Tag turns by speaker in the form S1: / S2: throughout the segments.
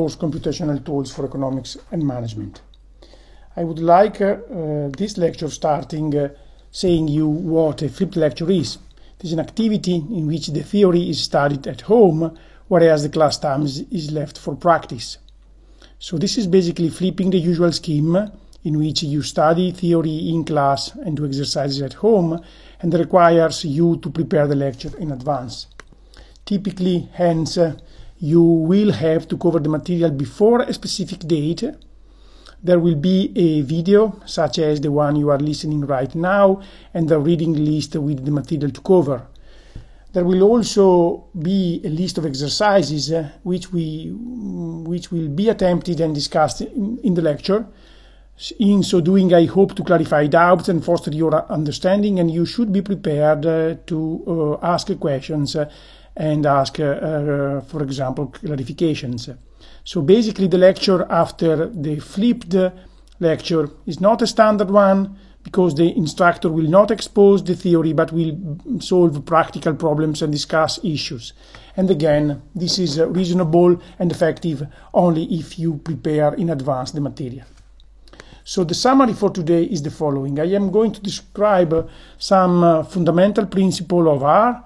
S1: computational tools for economics and management. I would like this lecture starting saying you what a flipped lecture is. It is an activity in which the theory is studied at home, whereas the class time is left for practice. So this is basically flipping the usual scheme in which you study theory in class and do exercises at home, and requires you to prepare the lecture in advance. Typically, hence, you will have to cover the material before a specific date. There will be a video, such as the one you are listening right now, and a reading list with the material to cover. There will also be a list of exercises which will be attempted and discussed in the lecture. In so doing, I hope to clarify doubts and foster your understanding, and you should be prepared to ask questions and ask, for example, clarifications. So basically the lecture after the flipped lecture is not a standard one, because the instructor will not expose the theory but will solve practical problems and discuss issues. And again, this is reasonable and effective only if you prepare in advance the material. So the summary for today is the following. I am going to describe some fundamental principles of R.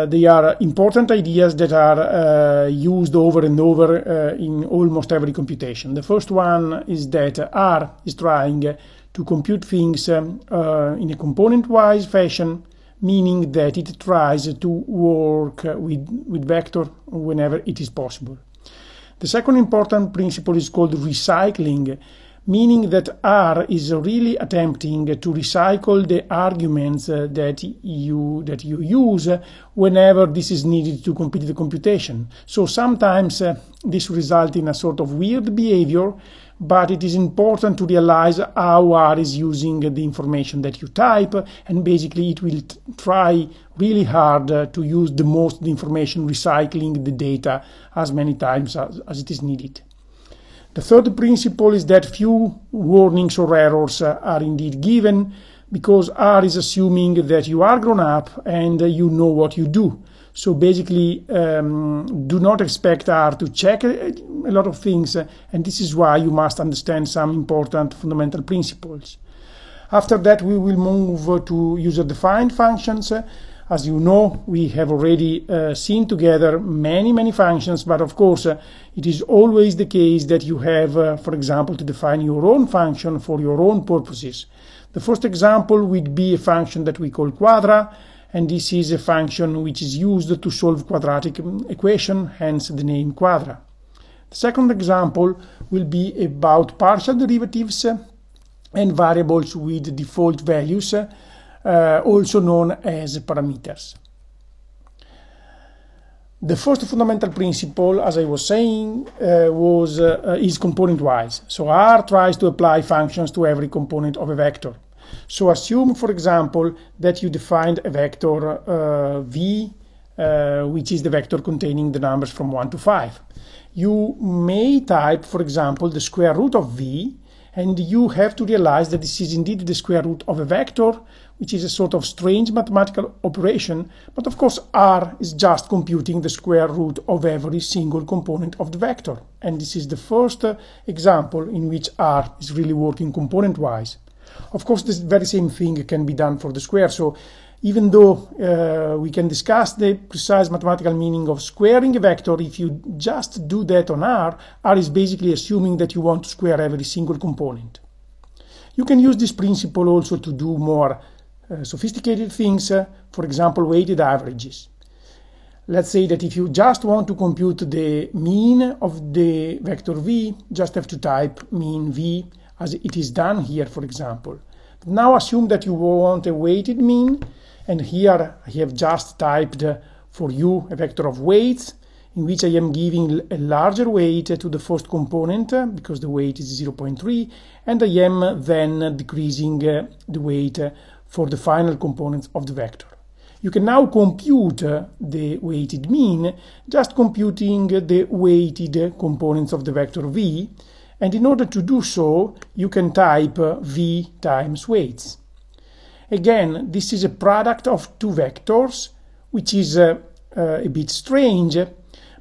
S1: They are important ideas that are used over and over in almost every computation. The first one is that R is trying to compute things in a component-wise fashion, meaning that it tries to work with vector whenever it is possible. The second important principle is called recycling, meaning that R is really attempting to recycle the arguments that you use whenever this is needed to complete the computation. So sometimes this results in a sort of weird behavior, but it is important to realize how R is using the information that you type, and basically it will try really hard to use the most information, recycling the data as many times as it is needed. The third principle is that few warnings or errors are indeed given, because R is assuming that you are grown up and you know what you do. So basically, do not expect R to check a lot of things, and this is why you must understand some important fundamental principles. After that, we will move to user-defined functions. As you know, we have already seen together many functions, but of course it is always the case that you have, for example, to define your own function for your own purposes. The first example would be a function that we call quadra, and this is a function which is used to solve quadratic equation, hence the name quadra. The second example will be about partial derivatives and variables with default values, also known as parameters. The first fundamental principle, as I was saying, is component-wise. So R tries to apply functions to every component of a vector. So assume, for example, that you defined a vector v, which is the vector containing the numbers from 1 to 5. You may type, for example, the square root of v, and you have to realize that this is indeed the square root of a vector, which is a sort of strange mathematical operation, but of course R is just computing the square root of every single component of the vector. And this is the first example in which R is really working component-wise. Of course, this very same thing can be done for the square, so even though we can discuss the precise mathematical meaning of squaring a vector, if you just do that on R, R is basically assuming that you want to square every single component. You can use this principle also to do more sophisticated things, for example, weighted averages. Let's say that if you just want to compute the mean of the vector v, just have to type mean v, as it is done here, for example. But now assume that you want a weighted mean, and here I have just typed for you a vector of weights, in which I am giving a larger weight to the first component, because the weight is 0.3, and I am then decreasing the weight for the final components of the vector. You can now compute the weighted mean, just computing the weighted components of the vector v, and in order to do so, you can type v times weights. Again, this is a product of two vectors, which is a bit strange,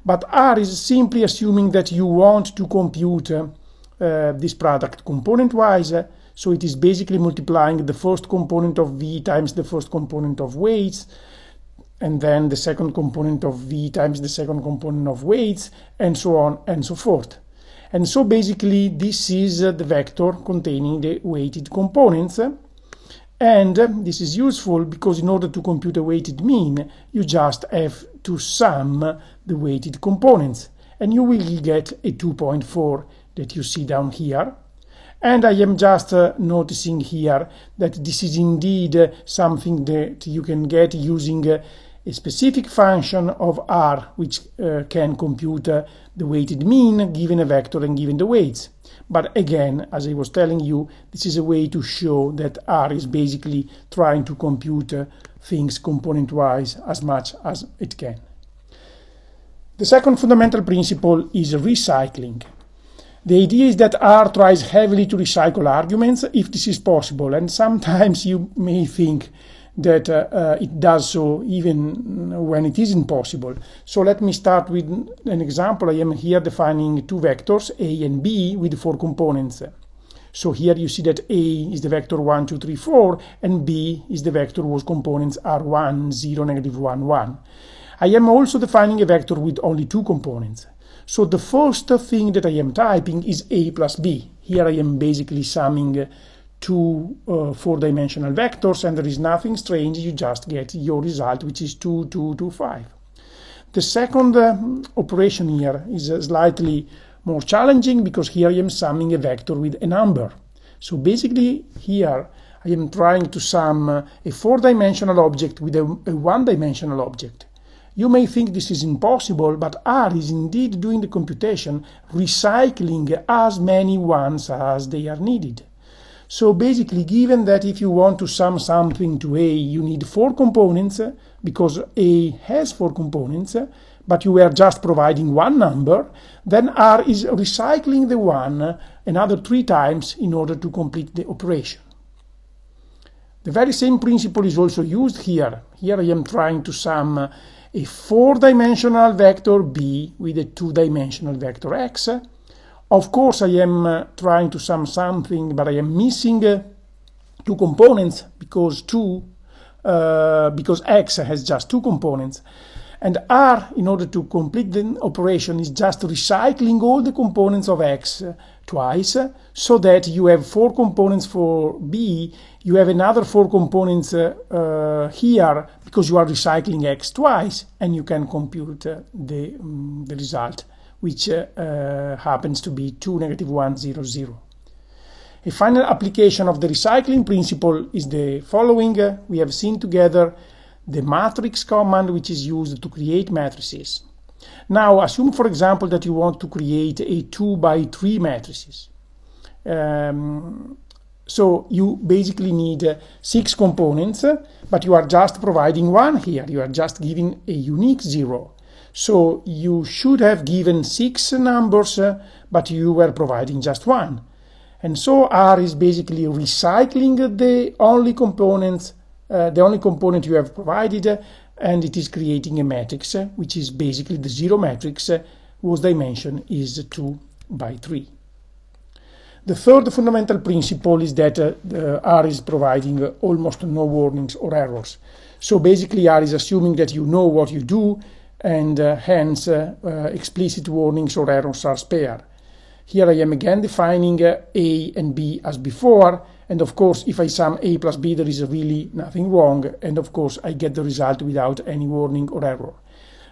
S1: But R is simply assuming that you want to compute this product component-wise, so it is basically multiplying the first component of V times the first component of weights, and then the second component of V times the second component of weights, and so on and so forth. And so basically this is the vector containing the weighted components. And this is useful because in order to compute a weighted mean, you just have to sum the weighted components. And you will get a 2.4 that you see down here. And I am just noticing here that this is indeed something that you can get using a specific function of R, which can compute the weighted mean given a vector and given the weights. But again, as I was telling you, this is a way to show that R is basically trying to compute things component-wise as much as it can. The second fundamental principle is recycling. The idea is that R tries heavily to recycle arguments if this is possible, and sometimes you may think that it does so even when it isn't possible. So let me start with an example. I am here defining two vectors, A and B, with 4 components. So here you see that A is the vector 1, 2, 3, 4, and B is the vector whose components are 1, 0, -1, 1. I am also defining a vector with only 2 components. So the first thing that I am typing is A plus B. Here I am basically summing two 4-dimensional vectors, and there is nothing strange, you just get your result, which is 2, 2, 2, 5. The second operation here is slightly more challenging because here I am summing a vector with a number. So basically here I am trying to sum a 4-dimensional object with a 1-dimensional object. You may think this is impossible, but R is indeed doing the computation, recycling as many ones as they are needed. So basically, given that if you want to sum something to A, you need 4 components, because A has 4 components, but you are just providing one number, then R is recycling the one another 3 times in order to complete the operation. The very same principle is also used here. Here I am trying to sum a 4-dimensional vector B with a 2-dimensional vector X. Of course, I am trying to sum something, but I am missing 2 components because X has just 2 components. And R, in order to complete the operation, is just recycling all the components of X twice, so that you have 4 components for B, you have another 4 components here, because you are recycling X twice, and you can compute the result, which happens to be 2, -1, 0, 0. A final application of the recycling principle is the following. We have seen together the matrix command, which is used to create matrices. Now, assume, for example, that you want to create a 2x3 matrices. So you basically need 6 components, but you are just providing one here. You are just giving a unique 0. So you should have given 6 numbers, but you were providing just one. And so R is basically recycling the only components, the only component you have provided, and it is creating a matrix, which is basically the 0 matrix, whose dimension is 2x3. The third fundamental principle is that R is providing almost no warnings or errors. So basically R is assuming that you know what you do, and hence explicit warnings or errors are spared. Here I am again defining A and B as before, and of course if I sum A plus B there is really nothing wrong, and of course I get the result without any warning or error.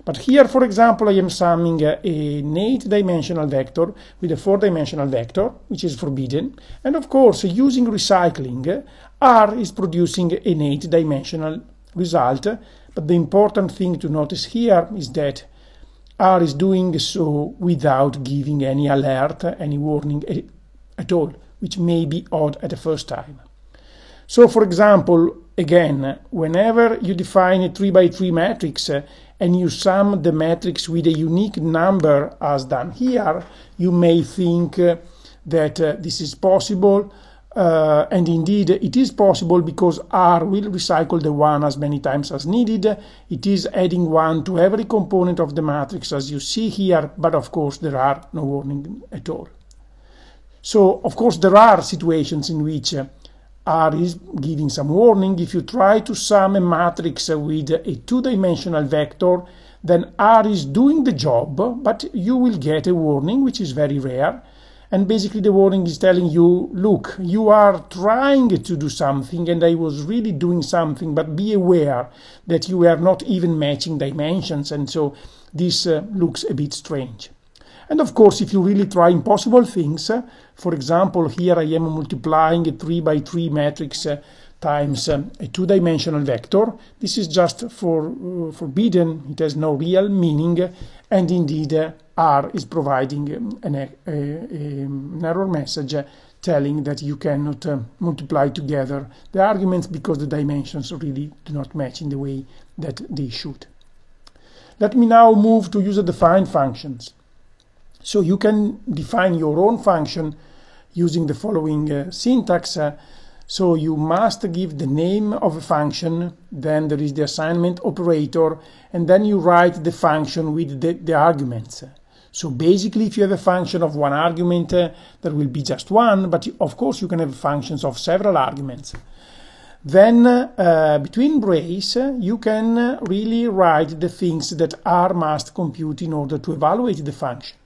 S1: But here, for example, I am summing an 8-dimensional vector with a 4-dimensional vector, which is forbidden, and of course using recycling R is producing an 8-dimensional result. But the important thing to notice here is that R is doing so without giving any alert, any warning at all, which may be odd at the first time. So, for example, again, whenever you define a 3x3 matrix and you sum the matrix with a unique number as done here, you may think that this is possible, and indeed it is possible because R will recycle the 1 as many times as needed. It is adding 1 to every component of the matrix as you see here, but of course there are no warning at all. So of course there are situations in which R is giving some warning. If you try to sum a matrix with a two-dimensional vector, then R is doing the job, but you will get a warning, which is very rare. And basically the warning is telling you, look, you are trying to do something and I was really doing something, but be aware that you are not even matching dimensions, and so this looks a bit strange. And of course, if you really try impossible things, for example, here I am multiplying a 3 by 3 matrix times a two-dimensional vector. This is just forbidden, it has no real meaning, and indeed R is providing an error message telling that you cannot multiply together the arguments because the dimensions really do not match in the way that they should. Let me now move to user-defined functions. So you can define your own function using the following syntax. So you must give the name of a function, then there is the assignment operator, and then you write the function with the arguments. So basically, if you have a function of one argument, there will be just one, but of course you can have functions of several arguments. Then between brace, you can really write the things that R must compute in order to evaluate the function.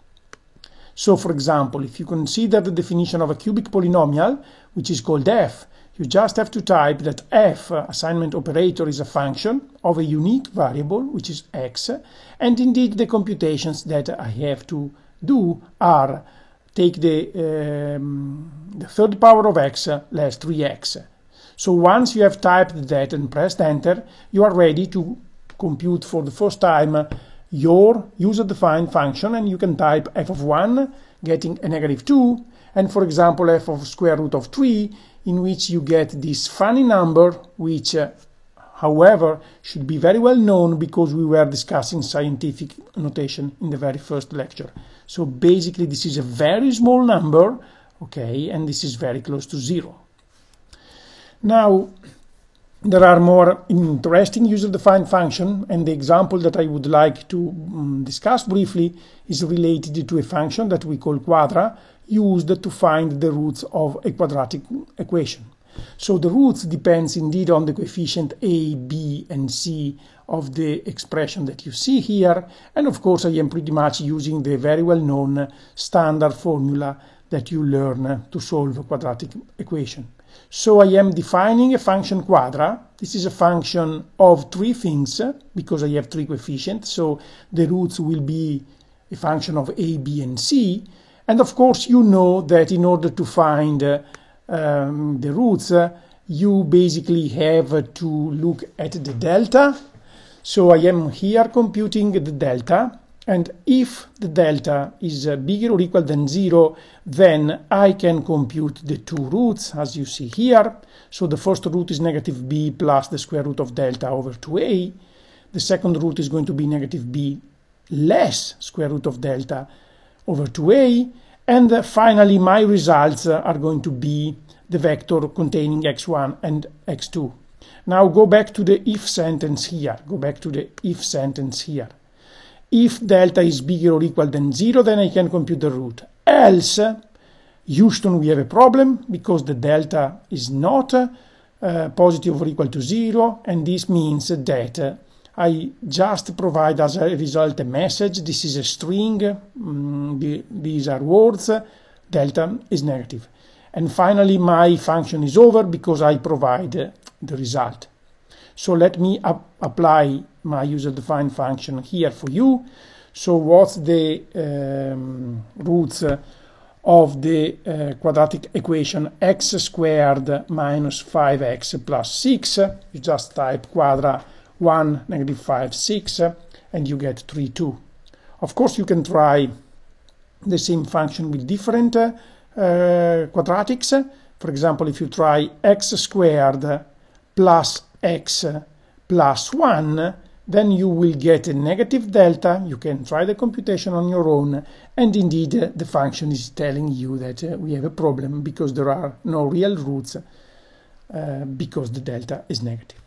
S1: So for example, if you consider the definition of a cubic polynomial, which is called f, you just have to type that f, assignment operator, is a function of a unique variable, which is x, and indeed the computations that I have to do are take the third power of x less 3x. So once you have typed that and pressed enter, you are ready to compute for the first time your user-defined function, and you can type f of 1 getting a -2, and for example f of square root of 3, in which you get this funny number, which however should be very well known because we were discussing scientific notation in the very first lecture. So basically this is a very small number, okay, and this is very close to 0. Now there are more interesting user-defined functions, and the example that I would like to discuss briefly is related to a function that we call quadra, used to find the roots of a quadratic equation. So the roots depends indeed on the coefficient a, b, and c of the expression that you see here, and of course I am pretty much using the very well-known standard formula that you learn to solve a quadratic equation. So I am defining a function quadra. This is a function of 3 things because I have 3 coefficients, so the roots will be a function of a, b, and c. And of course you know that in order to find the roots, you basically have to look at the delta. So I am here computing the delta, and if the delta is bigger or equal than 0, then I can compute the 2 roots as you see here. So the first root is -b plus the square root of delta over 2a. The second root is going to be -b less square root of delta over 2a, and finally my results are going to be the vector containing x1 and x2. Now go back to the if sentence here. If delta is bigger or equal than 0, then I can compute the root. Else, Houston, we have a problem because the delta is not positive or equal to 0, and this means that I just provide as a result a message. This is a string, these are words, delta is negative. And finally my function is over because I provide the result. So let me apply my user-defined function here for you. So what's the roots of the quadratic equation x squared minus 5x plus 6? You just type quadra 1, -5, 6, and you get 3, 2. Of course you can try the same function with different quadratics. For example, if you try x squared plus x plus 1, then you will get a negative delta. You can try the computation on your own, and indeed the function is telling you that we have a problem because there are no real roots because the delta is negative.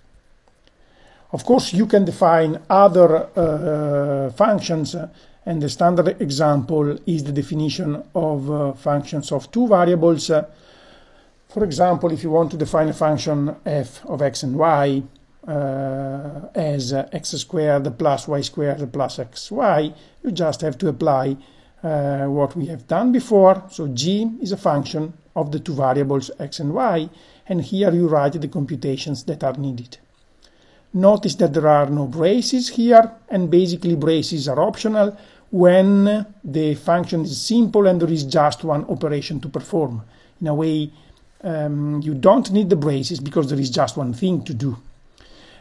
S1: Of course, you can define other functions, and the standard example is the definition of functions of two variables. For example, if you want to define a function f of x and y as x squared plus y squared plus xy, you just have to apply what we have done before. So g is a function of the two variables x and y, and here you write the computations that are needed. Notice that there are no braces here, and basically braces are optional when the function is simple and there is just one operation to perform. In a way, you don't need the braces because there is just one thing to do.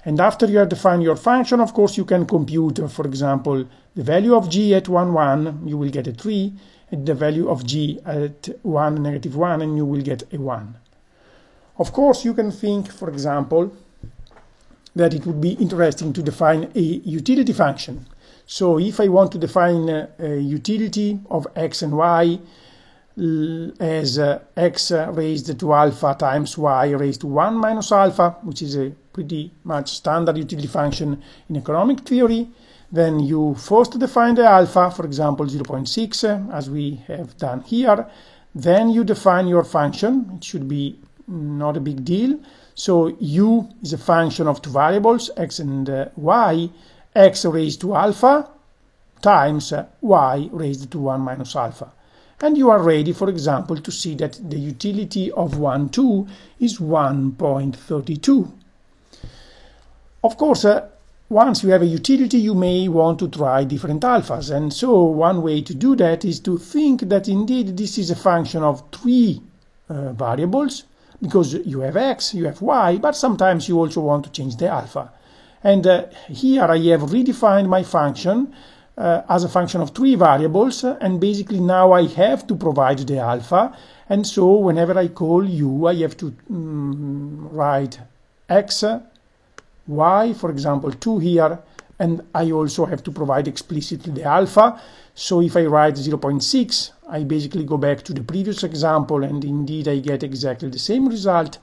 S1: And after you have defined your function, of course, you can compute, for example, the value of g at 1, 1, you will get a 3, and the value of g at 1, negative 1, and you will get a 1. Of course, you can think, for example, that it would be interesting to define a utility function. So if I want to define a utility of x and y as x raised to alpha times y raised to 1 minus alpha, which is a pretty much standard utility function in economic theory, then you first define the alpha, for example 0.6, as we have done here. Then you define your function. It should be not a big deal. So u is a function of two variables, x and y, x raised to alpha times y raised to 1 minus alpha. And you are ready, for example, to see that the utility of 1, 2 is 1.32. Of course, once you have a utility, you may want to try different alphas. And so one way to do that is to think that indeed this is a function of three variables, because you have x, you have y, but sometimes you also want to change the alpha. And here I have redefined my function as a function of three variables, and basically now I have to provide the alpha, and so whenever I call u, I have to write x, y, for example 2 here, and I also have to provide explicitly the alpha. So if I write 0.6, I basically go back to the previous example, and indeed I get exactly the same result.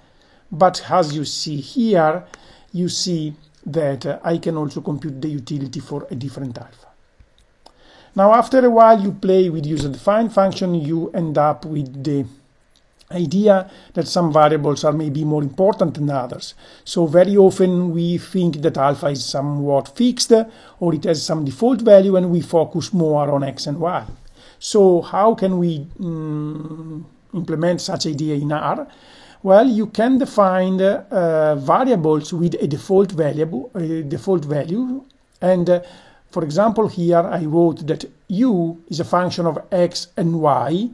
S1: But as you see here, you see that I can also compute the utility for a different alpha. Now after a while you play with user-defined function, you end up with the idea that some variables are maybe more important than others. So very often we think that alpha is somewhat fixed, or it has some default value, and we focus more on x and y. So how can we implement such idea in R? Well, you can define variables with a default value, and for example here I wrote that u is a function of x and y,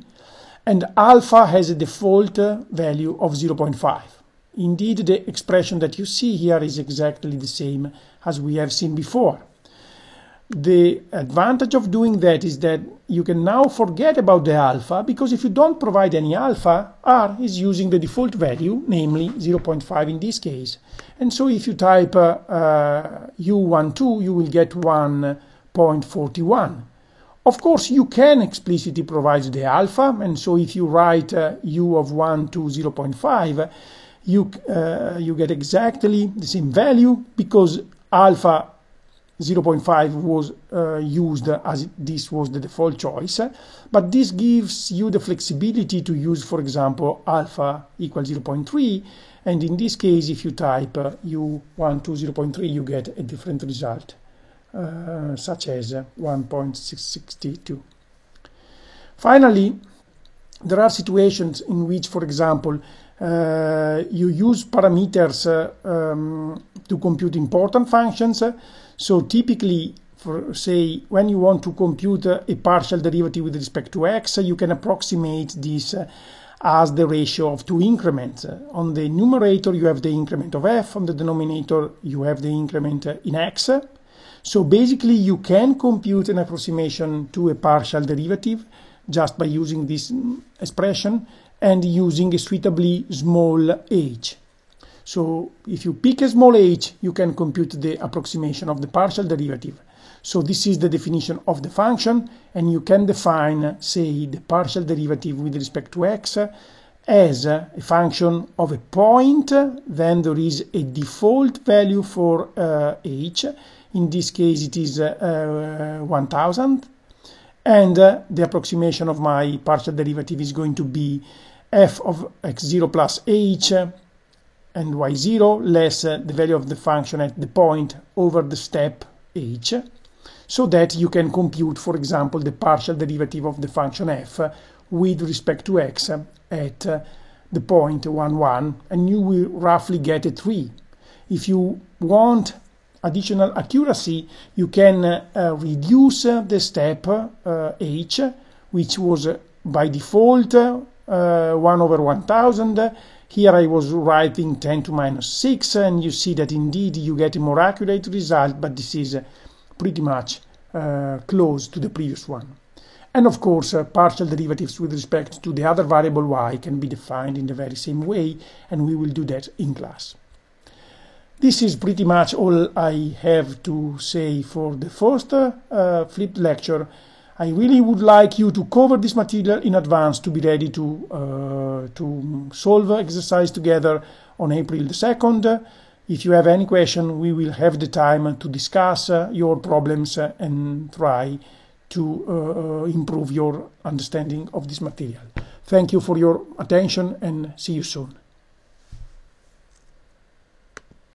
S1: and alpha has a default value of 0.5. Indeed, the expression that you see here is exactly the same as we have seen before. The advantage of doing that is that you can now forget about the alpha, because if you don't provide any alpha, R is using the default value, namely 0.5 in this case. And so if you type u12, you will get 1.41. Of course, you can explicitly provide the alpha, and so if you write u of 1 to 0.5, you get exactly the same value, because alpha 0.5 was used as this was the default choice, but this gives you the flexibility to use, for example, alpha equals 0.3, and in this case, if you type u1 to 0.3, you get a different result, such as 1.662. Finally, there are situations in which, for example, you use parameters to compute important functions. So typically, for say, when you want to compute a partial derivative with respect to x, you can approximate this as the ratio of two increments. On the numerator, you have the increment of f. On the denominator, you have the increment in x. So basically, you can compute an approximation to a partial derivative just by using this expression and using a suitably small h. So if you pick a small h, you can compute the approximation of the partial derivative. So this is the definition of the function, and you can define, say, the partial derivative with respect to x as a function of a point. Then there is a default value for h. In this case it is 1000, and the approximation of my partial derivative is going to be f of x0 plus h and y0 less the value of the function at the point over the step h, so that you can compute, for example, the partial derivative of the function f with respect to x at the point 1, 1, and you will roughly get a 3. If you want additional accuracy, you can reduce the step h, which was by default 1 over 1000. Here I was writing 10 to minus 6, and you see that indeed you get a more accurate result, but this is pretty much close to the previous one. And of course, partial derivatives with respect to the other variable y can be defined in the very same way, and we will do that in class. This is pretty much all I have to say for the first flipped lecture. I really would like you to cover this material in advance to be ready to solve exercise together on April the 2nd. If you have any question, we will have the time to discuss your problems and try to improve your understanding of this material. Thank you for your attention, and see you soon.